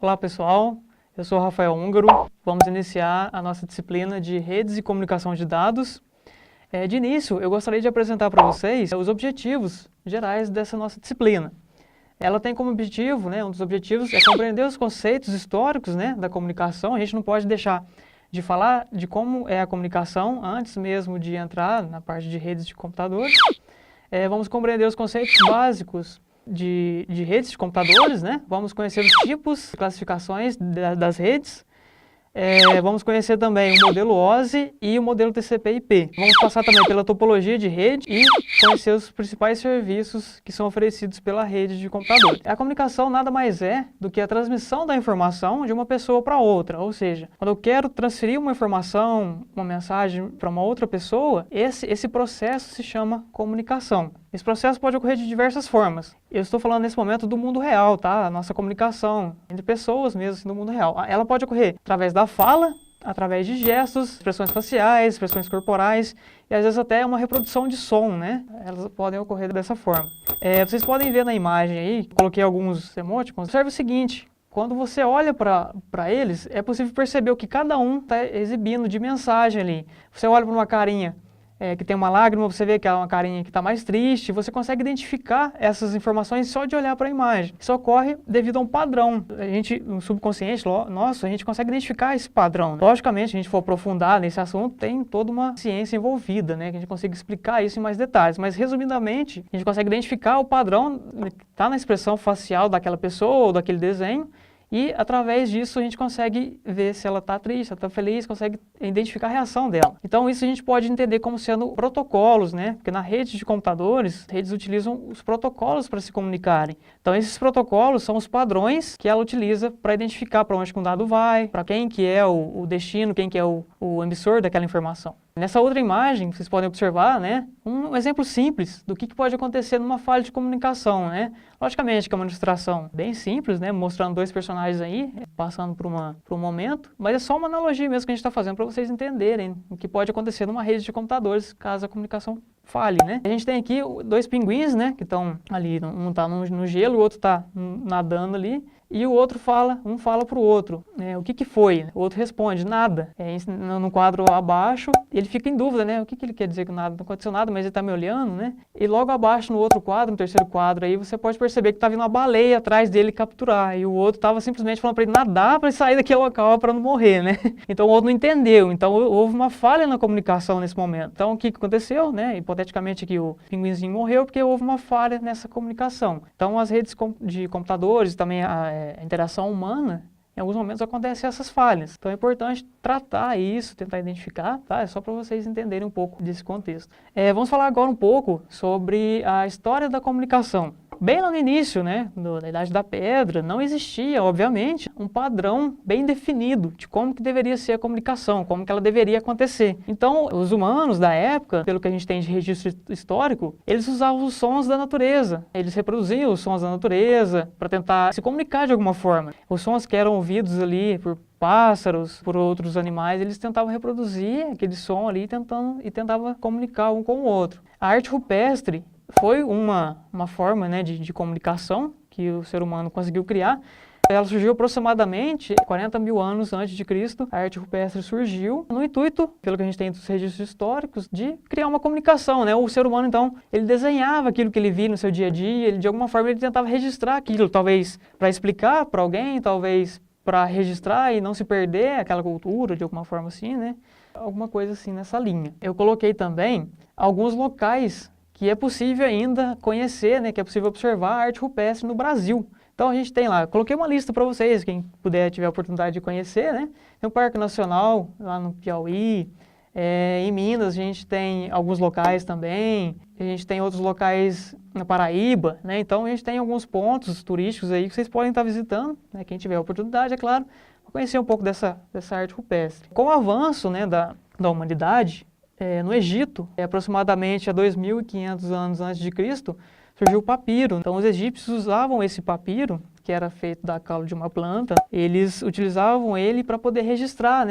Olá pessoal, eu sou Rafael Húngaro. Vamos iniciar a nossa disciplina de Redes e Comunicação de Dados. De início, eu gostaria de apresentar para vocês os objetivos gerais dessa nossa disciplina. Ela tem como objetivo, um dos objetivos é compreender os conceitos históricos da comunicação. A gente não pode deixar de falar de como é a comunicação antes mesmo de entrar na parte de redes de computadores. Vamos compreender os conceitos básicos de redes de computadores, Vamos conhecer os tipos, classificações das redes. Vamos conhecer também o modelo OSI e o modelo TCP/IP. Vamos passar também pela topologia de rede e conhecer os principais serviços que são oferecidos pela rede de computadores. A comunicação nada mais é do que a transmissão da informação de uma pessoa para outra, ou seja, quando eu quero transferir uma informação, uma mensagem para uma outra pessoa, esse processo se chama comunicação. Esse processo pode ocorrer de diversas formas. Eu estou falando nesse momento do mundo real, tá? A nossa comunicação entre pessoas mesmo, assim, no mundo real. Ela pode ocorrer através da fala, através de gestos, expressões faciais, expressões corporais e às vezes até uma reprodução de som, Elas podem ocorrer dessa forma. Vocês podem ver na imagem aí, coloquei alguns emoticons. Observe o seguinte. Quando você olha para eles, é possível perceber o que cada um está exibindo de mensagem ali. Você olha para uma carinha que tem uma lágrima, você vê que é uma carinha que está mais triste, você consegue identificar essas informações só de olhar para a imagem. Isso ocorre devido a um padrão. No subconsciente nosso, a gente consegue identificar esse padrão. Logicamente, se a gente for aprofundar nesse assunto, tem toda uma ciência envolvida, que a gente consiga explicar isso em mais detalhes. Mas, resumidamente, a gente consegue identificar o padrão que está na expressão facial daquela pessoa ou daquele desenho, e, através disso, a gente consegue ver se ela está triste, se ela está feliz, consegue identificar a reação dela. Então, isso a gente pode entender como sendo protocolos, Porque na rede de computadores, as redes utilizam os protocolos para se comunicarem. Então, esses protocolos são os padrões que ela utiliza para identificar para onde um dado vai, para quem que é o destino, quem que é o emissor daquela informação. Nessa outra imagem, vocês podem observar, um exemplo simples do que pode acontecer numa falha de comunicação, Logicamente que é uma ilustração bem simples, mostrando dois personagens aí, passando por um momento, mas é só uma analogia mesmo que a gente está fazendo para vocês entenderem o que pode acontecer numa rede de computadores caso a comunicação falhe, A gente tem aqui dois pinguins, que estão ali, um está no gelo, o outro está nadando ali, e o outro um fala para o outro, o que foi? O outro responde, nada. No quadro abaixo, ele fica em dúvida, o que ele quer dizer que nada, não aconteceu nada, mas ele está me olhando, E logo abaixo, no outro quadro, no terceiro quadro, aí você pode perceber que está vindo uma baleia atrás dele capturar, e o outro estava simplesmente falando para ele nadar para ele sair daquele local para não morrer, Então o outro não entendeu, então houve uma falha na comunicação nesse momento. Então o que aconteceu, Hipoteticamente aqui o pinguinzinho morreu porque houve uma falha nessa comunicação. Então as redes de computadores, também a interação humana, em alguns momentos acontecem essas falhas. Então é importante tratar isso, tentar identificar, tá? É só para vocês entenderem um pouco desse contexto. Vamos falar agora um pouco sobre a história da comunicação. Bem lá no início, da Idade da Pedra, não existia, obviamente, um padrão bem definido de como que deveria ser a comunicação, como que ela deveria acontecer. Então, os humanos da época, pelo que a gente tem de registro histórico, eles usavam os sons da natureza. Eles reproduziam os sons da natureza para tentar se comunicar de alguma forma. Os sons que eram ouvidos ali por pássaros, por outros animais, eles tentavam reproduzir aquele som ali e tentavam comunicar um com o outro. A arte rupestre foi uma forma de comunicação que o ser humano conseguiu criar. Ela surgiu aproximadamente 40 mil anos antes de Cristo. A arte rupestre surgiu no intuito, pelo que a gente tem dos registros históricos, de criar uma comunicação. O ser humano, então, ele desenhava aquilo que ele via no seu dia a dia, de alguma forma ele tentava registrar aquilo, talvez para explicar para alguém, talvez para registrar e não se perder aquela cultura, de alguma forma assim, Alguma coisa assim nessa linha. Eu coloquei também alguns locais que é possível ainda conhecer, que é possível observar a arte rupestre no Brasil. Então a gente tem lá, coloquei uma lista para vocês, quem puder tiver a oportunidade de conhecer, Tem o Parque Nacional, lá no Piauí, em Minas a gente tem alguns locais também, a gente tem outros locais na Paraíba, Então a gente tem alguns pontos turísticos aí que vocês podem estar visitando, Quem tiver a oportunidade, é claro, para conhecer um pouco dessa arte rupestre. Com o avanço, da humanidade, no Egito, aproximadamente há 2.500 anos antes de Cristo, surgiu o papiro. Então os egípcios usavam esse papiro, que era feito da caule de uma planta, eles utilizavam ele para poder registrar,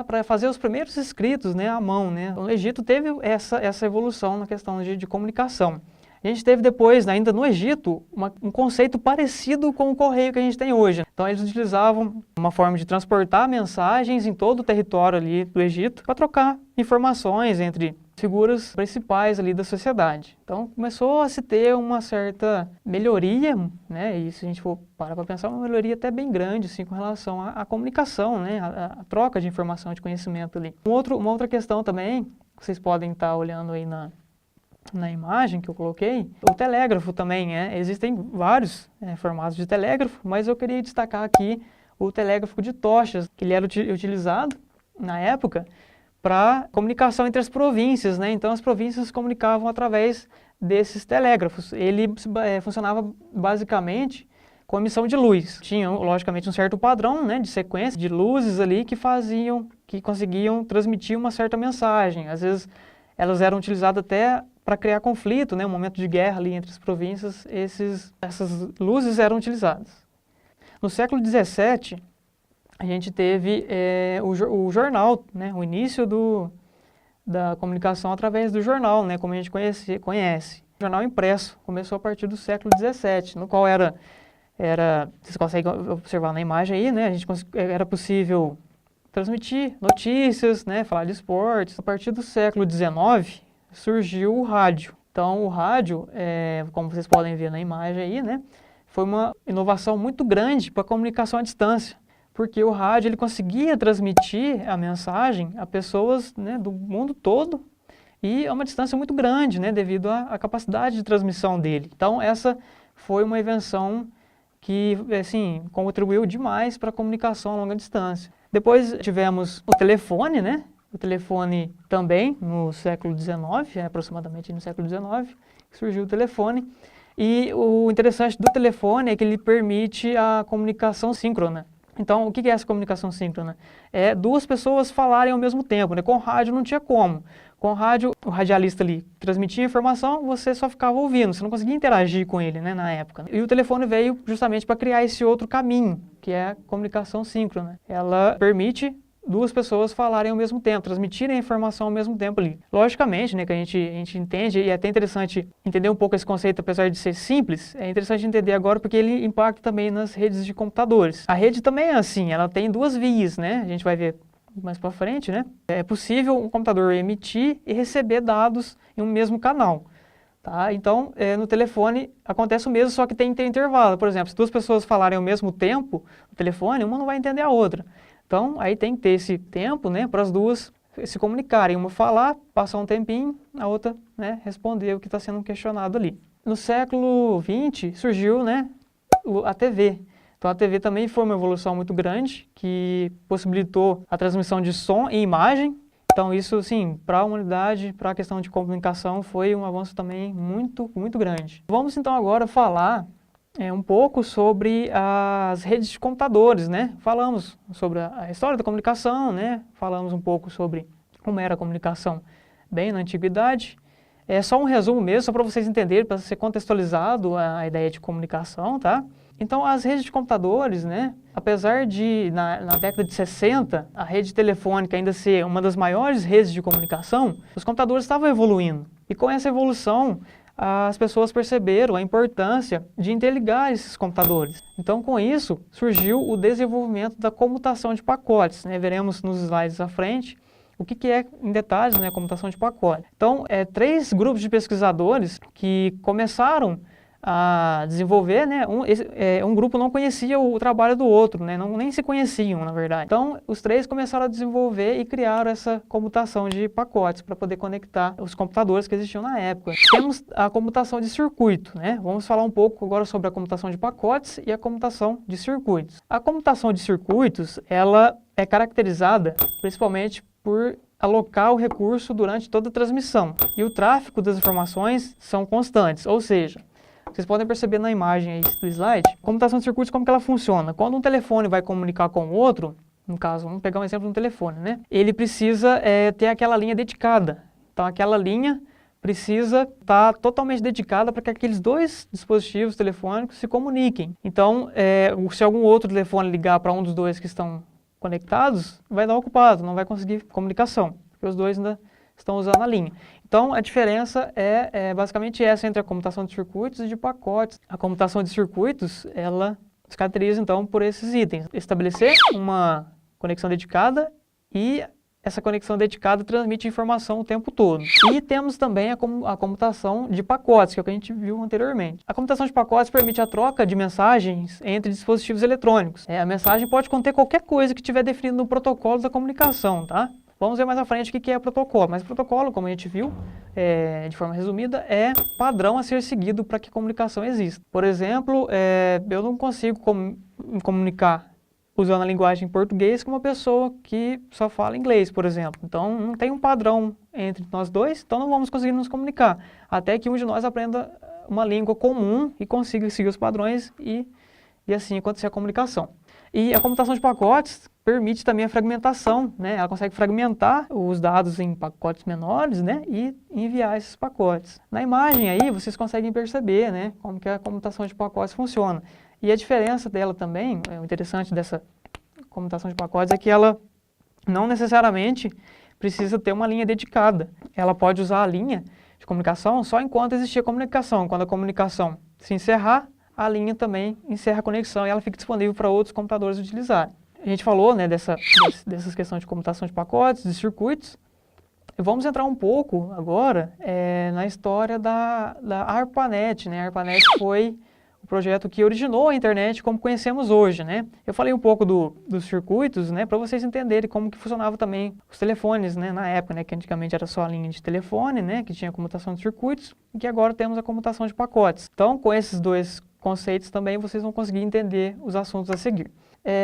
para fazer os primeiros escritos, à mão, Então o Egito teve essa evolução na questão de comunicação. A gente teve depois, ainda no Egito, um conceito parecido com o correio que a gente tem hoje. Então eles utilizavam uma forma de transportar mensagens em todo o território ali do Egito para trocar informações entre figuras principais ali da sociedade. Então começou a se ter uma certa melhoria, né? E se a gente for parar para pensar, uma melhoria até bem grande, assim, com relação à comunicação, né? A troca de informação, de conhecimento ali. Uma outra questão também, que vocês podem estar olhando aí na imagem que eu coloquei, o telégrafo também, existem vários formatos de telégrafo, mas eu queria destacar aqui o telégrafo de tochas, que ele era utilizado na época para comunicação entre as províncias, né? Então as províncias comunicavam através desses telégrafos. Ele funcionava basicamente com emissão de luz. Tinha, logicamente, um certo padrão, né, de sequência de luzes ali que conseguiam transmitir uma certa mensagem. Às vezes elas eram utilizadas até para criar conflito, né, um momento de guerra ali entre as províncias, essas luzes eram utilizadas. No século XVII, a gente teve o jornal, né, o início da comunicação através do jornal, né, como a gente conhece. O jornal impresso começou a partir do século XVII, no qual vocês conseguem observar na imagem aí, né, era possível transmitir notícias, né, falar de esportes. A partir do século XIX, surgiu o rádio. Então, o rádio, como vocês podem ver na imagem aí, né, foi uma inovação muito grande para a comunicação à distância, porque o rádio ele conseguia transmitir a mensagem a pessoas, né, do mundo todo e a uma distância muito grande, né, devido à capacidade de transmissão dele. Então, essa foi uma invenção que, assim, contribuiu demais para a comunicação a longa distância. Depois tivemos o telefone, né? O telefone também no século XIX, aproximadamente no século XIX, surgiu o telefone. E o interessante do telefone é que ele permite a comunicação síncrona. Então, o que é essa comunicação síncrona? É duas pessoas falarem ao mesmo tempo, né? Com rádio não tinha como. Com rádio, o radialista ali transmitia a informação, você só ficava ouvindo, você não conseguia interagir com ele, né, na época. E o telefone veio justamente para criar esse outro caminho, que é a comunicação síncrona. Ela permite duas pessoas falarem ao mesmo tempo, transmitirem a informação ao mesmo tempo ali. Logicamente, né, que a gente entende, e é até interessante entender um pouco esse conceito, apesar de ser simples, é interessante entender agora porque ele impacta também nas redes de computadores. A rede também é assim, ela tem duas vias, né, a gente vai ver mais para frente, né? É possível um computador emitir e receber dados em um mesmo canal. Tá? Então, no telefone acontece o mesmo, só que tem intervalo. Por exemplo, se duas pessoas falarem ao mesmo tempo no telefone, uma não vai entender a outra. Então, aí tem que ter esse tempo, né, para as duas se comunicarem. Uma falar, passar um tempinho, a outra, né, responder o que está sendo questionado ali. No século XX surgiu, né, a TV. Então a TV também foi uma evolução muito grande, que possibilitou a transmissão de som e imagem. Então isso, sim, para a humanidade, para a questão de comunicação, foi um avanço também muito, muito grande. Vamos então agora falar um pouco sobre as redes de computadores, né? Falamos sobre a história da comunicação, né? Falamos um pouco sobre como era a comunicação bem na antiguidade. É só um resumo mesmo, só para vocês entenderem, para ser contextualizado a ideia de comunicação, tá? Então, as redes de computadores, né, apesar de, na década de 60, a rede telefônica ainda ser uma das maiores redes de comunicação, os computadores estavam evoluindo. E com essa evolução, as pessoas perceberam a importância de interligar esses computadores. Então, com isso, surgiu o desenvolvimento da comutação de pacotes, né? Veremos nos slides à frente o que é, em detalhes, né, a comutação de pacote. Então, 3 grupos de pesquisadores que começaram a desenvolver, né, um grupo não conhecia o trabalho do outro, né, nem se conheciam, na verdade. Então, os 3 começaram a desenvolver e criaram essa comutação de pacotes para poder conectar os computadores que existiam na época. Temos a comutação de circuito, né? Vamos falar um pouco agora sobre a comutação de pacotes e a comutação de circuitos. A comutação de circuitos, ela é caracterizada principalmente por alocar o recurso durante toda a transmissão. E o tráfego das informações são constantes, ou seja, vocês podem perceber na imagem aí do slide, a comutação de circuitos, como que ela funciona. Quando um telefone vai comunicar com o outro, no caso, vamos pegar um exemplo de um telefone, né? Ele precisa ter aquela linha dedicada. Então, aquela linha precisa estar totalmente dedicada para que aqueles 2 dispositivos telefônicos se comuniquem. Então, se algum outro telefone ligar para um dos 2 que estão conectados, vai dar ocupado, não vai conseguir comunicação, porque os 2 ainda estão usando a linha. Então, a diferença é basicamente essa entre a comutação de circuitos e de pacotes. A comutação de circuitos, ela se caracteriza, então, por esses itens. Estabelecer uma conexão dedicada e essa conexão dedicada transmite informação o tempo todo. E temos também a comutação de pacotes, que é o que a gente viu anteriormente. A comutação de pacotes permite a troca de mensagens entre dispositivos eletrônicos. A mensagem pode conter qualquer coisa que estiver definido no protocolo da comunicação, tá? Vamos ver mais à frente o que é protocolo. Mas protocolo, como a gente viu, de forma resumida, é padrão a ser seguido para que comunicação exista. Por exemplo, eu não consigo me comunicar usando a linguagem português com uma pessoa que só fala inglês, por exemplo. Então, não tem um padrão entre nós dois, então não vamos conseguir nos comunicar. Até que um de nós aprenda uma língua comum e consiga seguir os padrões e assim acontecer a comunicação. E a computação de pacotes permite também a fragmentação, né? Ela consegue fragmentar os dados em pacotes menores, né? E enviar esses pacotes. Na imagem aí, vocês conseguem perceber, né? Como que a computação de pacotes funciona. E a diferença dela também, o interessante dessa computação de pacotes é que ela não necessariamente precisa ter uma linha dedicada. Ela pode usar a linha de comunicação só enquanto existir a comunicação. Quando a comunicação se encerrar, a linha também encerra a conexão e ela fica disponível para outros computadores utilizarem. A gente falou, né, dessas questões de computação de pacotes, de circuitos. E vamos entrar um pouco agora na história da ARPANET, né? A ARPANET foi o projeto que originou a internet como conhecemos hoje, né? Eu falei um pouco dos circuitos, né, para vocês entenderem como que funcionava também os telefones, né, na época, né, que antigamente era só a linha de telefone, né, que tinha a comutação de circuitos, e que agora temos a comutação de pacotes. Então, com esses dois conceitos também, vocês vão conseguir entender os assuntos a seguir.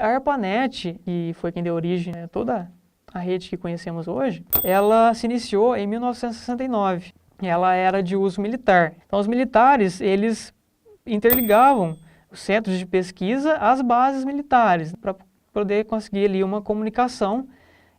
A ARPANET, que foi quem deu origem a toda a rede que conhecemos hoje, ela se iniciou em 1969. Ela era de uso militar. Então, os militares, eles interligavam os centros de pesquisa às bases militares, para poder conseguir ali uma comunicação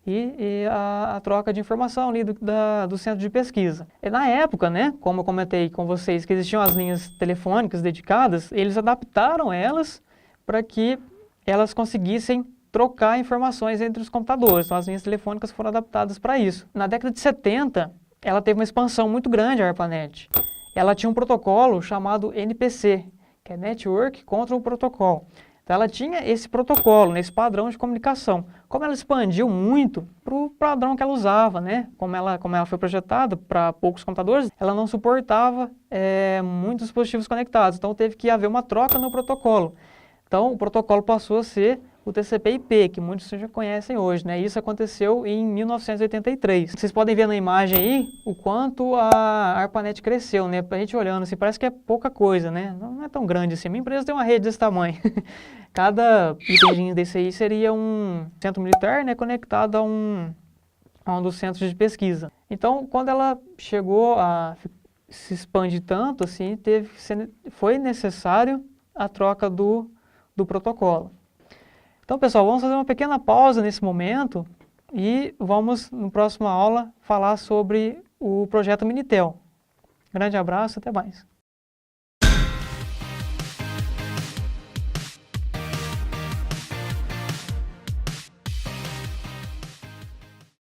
e a troca de informação ali do centro de pesquisa. E na época, né, como eu comentei com vocês, que existiam as linhas telefônicas dedicadas, eles adaptaram elas para que elas conseguissem trocar informações entre os computadores. Então, as linhas telefônicas foram adaptadas para isso. Na década de 70, ela teve uma expansão muito grande, a ARPANET. Ela tinha um protocolo chamado NPC, que é Network Control Protocol. Então, ela tinha esse protocolo, esse padrão de comunicação. Como ela expandiu muito para o padrão que ela usava, né? Como ela foi projetada para poucos computadores, ela não suportava muitos dispositivos conectados. Então, teve que haver uma troca no protocolo. Então, o protocolo passou a ser o TCP/IP, que muitos já conhecem hoje, né? Isso aconteceu em 1983. Vocês podem ver na imagem aí o quanto a ARPANET cresceu, né? A gente olhando assim, parece que é pouca coisa, né? Não é tão grande assim. Minha empresa tem uma rede desse tamanho. Cada itemzinho desse aí seria um centro militar, né? Conectado a um dos centros de pesquisa. Então, quando ela chegou a se expandir tanto, assim, foi necessário a troca do protocolo. Então, pessoal, vamos fazer uma pequena pausa nesse momento e vamos, na próxima aula, falar sobre o projeto Minitel. Grande abraço, até mais.